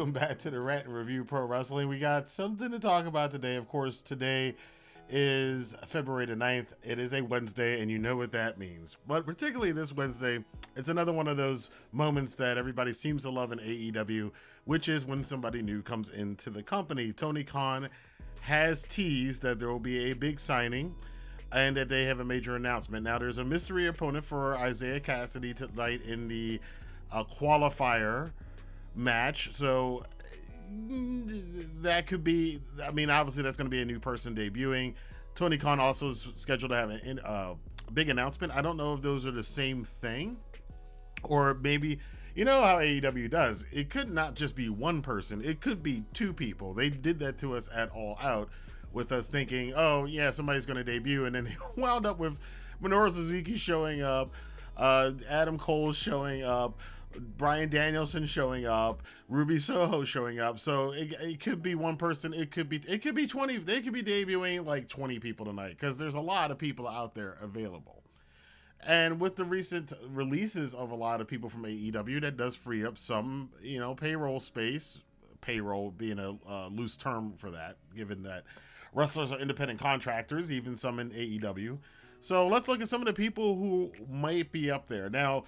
welcome back to the Rant and Review Pro Wrestling. We got something to talk about today. Of course, today is February the 9th. It is a Wednesday, and you know what that means. But particularly this Wednesday, it's another one of those moments that everybody seems to love in AEW, which is when somebody new comes into the company. Tony Khan has teased that there will be a big signing and that they have a major announcement. Now, there's a mystery opponent for Isiah Cassidy tonight in the qualifier match, so that could be, I mean, obviously that's going to be a new person debuting. Tony Khan also is scheduled to have a big announcement. I don't know if those are the same thing, or maybe, you know how AEW does, it could not just be one person, it could be two people. They did that to us at All Out with us thinking, oh yeah, somebody's going to debut, and then they wound up with Minoru Suzuki showing up, Adam Cole showing up, Bryan Danielson showing up, Ruby Soho showing up. So it could be one person. It could be 20. They could be debuting like 20 people tonight, because there's a lot of people out there available. And with the recent releases of a lot of people from AEW, that does free up some, payroll space. Payroll being a loose term for that, given that wrestlers are independent contractors, even some in AEW. So let's look at some of the people who might be up there now.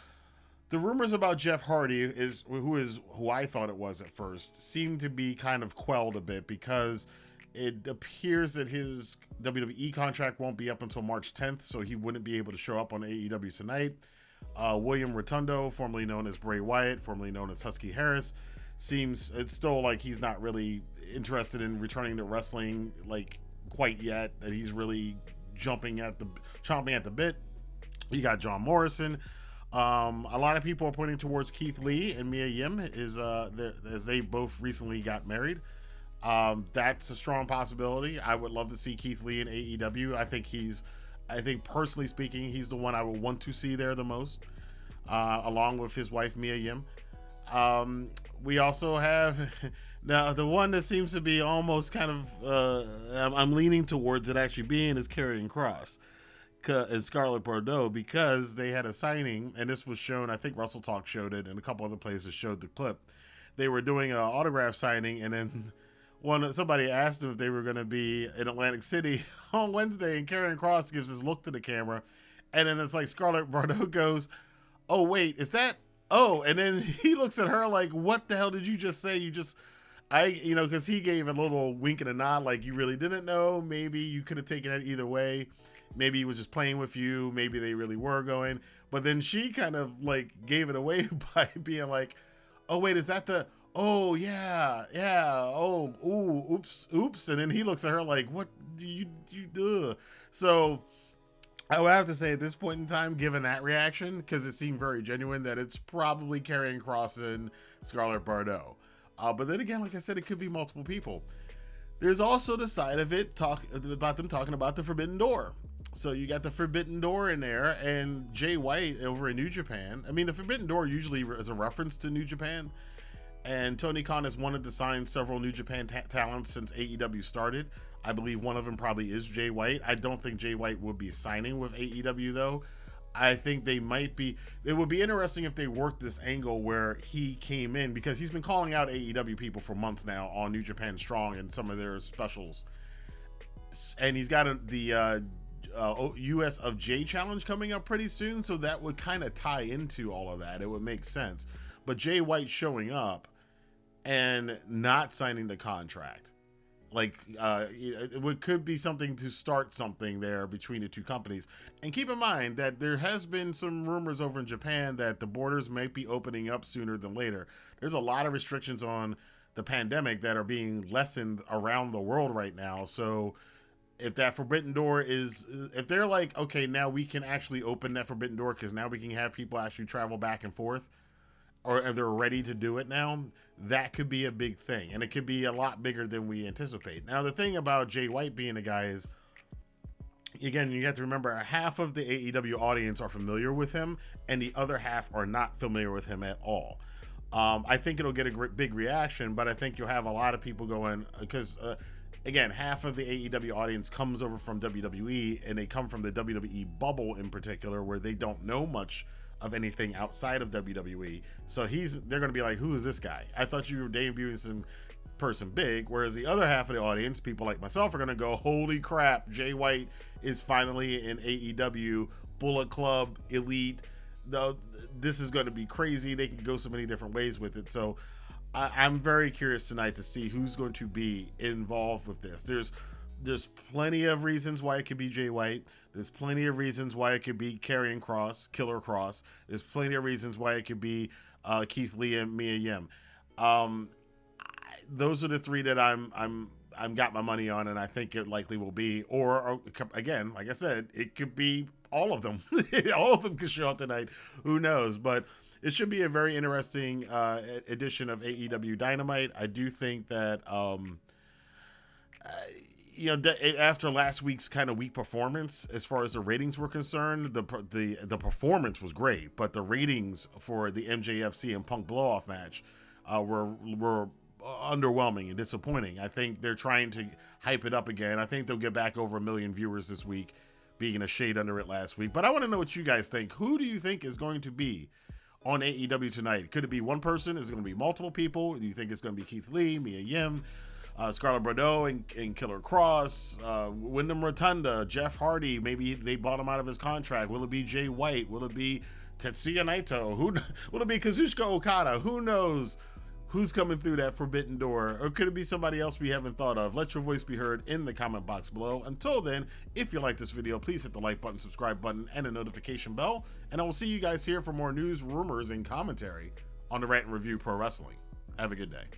The rumors about Jeff Hardy, who I thought it was at first, seem to be kind of quelled a bit, because it appears that his WWE contract won't be up until March 10th, so he wouldn't be able to show up on AEW tonight. William Rotundo, formerly known as Bray Wyatt, formerly known as Husky Harris, it's still like he's not really interested in returning to wrestling like quite yet, that he's really chomping at the bit. You got John Morrison. A lot of people are pointing towards Keith Lee and Mia Yim as they both recently got married. That's a strong possibility. I would love to see Keith Lee in AEW. I think personally speaking, he's the one I would want to see there the most, along with his wife Mia Yim. We also have now the one that seems to be almost kind of I'm leaning towards it actually being is Karrion Kross and Scarlett Bordeaux, because they had a signing, and this was shown, I think Wrestle Talk showed it and a couple other places showed the clip. They were doing an autograph signing, and then somebody asked them if they were going to be in Atlantic City on Wednesday, and Karrion Kross gives this look to the camera, and then it's like Scarlett Bordeaux goes, oh wait, is that, oh, and then he looks at her like, what the hell did you just say? Because he gave a little wink and a nod, like you really didn't know. Maybe you could have taken it either way. Maybe he was just playing with you. Maybe they really were going. But then she kind of like gave it away by being like, oh, wait, is that the, oh, yeah, oh, ooh, oops. And then he looks at her like, what do you do? So I would have to say at this point in time, given that reaction, because it seemed very genuine, that it's probably Karrion Kross and Scarlett Bordeaux. But then again, like I said, it could be multiple people. There's also the side of it about them talking about the Forbidden Door. So you got the Forbidden Door in there, and Jay White over in New Japan. I mean, the Forbidden Door usually is a reference to New Japan, and Tony Khan has wanted to sign several New Japan talents since AEW started. I believe one of them probably is Jay White. I don't think Jay White will be signing with AEW, though. I think they might be. It would be interesting if they worked this angle where he came in, because he's been calling out AEW people for months now on New Japan Strong and some of their specials. And he's got the US of J challenge coming up pretty soon, so that would kind of tie into all of that. It would make sense. But Jay White showing up and not signing the contract, it could be something to start something there between the two companies. And keep in mind that there has been some rumors over in Japan that the borders might be opening up sooner than later. There's a lot of restrictions on the pandemic that are being lessened around the world right now. So if that Forbidden Door if they're like, okay, now we can actually open that Forbidden Door because now we can have people actually travel back and forth, or they're ready to do it now, that could be a big thing. And it could be a lot bigger than we anticipate. Now, the thing about Jay White being a guy is, again, you have to remember, half of the AEW audience are familiar with him, and the other half are not familiar with him at all. I think it'll get a big reaction, but I think you'll have a lot of people going, because again, half of the AEW audience comes over from WWE, and they come from the WWE bubble in particular, where they don't know much of anything outside of WWE. So they're going to be like, who is this guy? I thought you were debuting some person big, whereas the other half of the audience, people like myself, are going to go, holy crap, Jay White is finally in AEW, Bullet Club, Elite. This is going to be crazy. They can go so many different ways with it. So I'm very curious tonight to see who's going to be involved with this. There's plenty of reasons why it could be Jay White. There's plenty of reasons why it could be Karrion Kross, Killer Kross. There's plenty of reasons why it could be Keith Lee and Mia Yim. Those are the three that I'm got my money on, and I think it likely will be. Or again, like I said, it could be all of them. All of them could show up tonight. Who knows? But it should be a very interesting edition of AEW Dynamite. I do think that after last week's kind of weak performance, as far as the ratings were concerned, the performance was great, but the ratings for the MJF and Punk blowoff match were underwhelming and disappointing. I think they're trying to hype it up again. I think they'll get back over 1 million viewers this week, being a shade under it last week. But I want to know what you guys think. Who do you think is going to be on AEW tonight? Could it be one person? Is it going to be multiple people? Do you think it's going to be Keith Lee, Mia Yim, Scarlett Bordeaux and Killer Kross, Wyndham Rotunda, Jeff Hardy? Maybe they bought him out of his contract. Will it be Jay White? Will it be Tetsuya Naito? Will it be Kazuchika Okada? Who knows who's coming through that forbidden door? Or could it be somebody else we haven't thought of? Let your voice be heard in the comment box below. Until then, if you like this video, please hit the like button, subscribe button, and the notification bell. And I will see you guys here for more news, rumors, and commentary on the Rant and Review Pro Wrestling. Have a good day.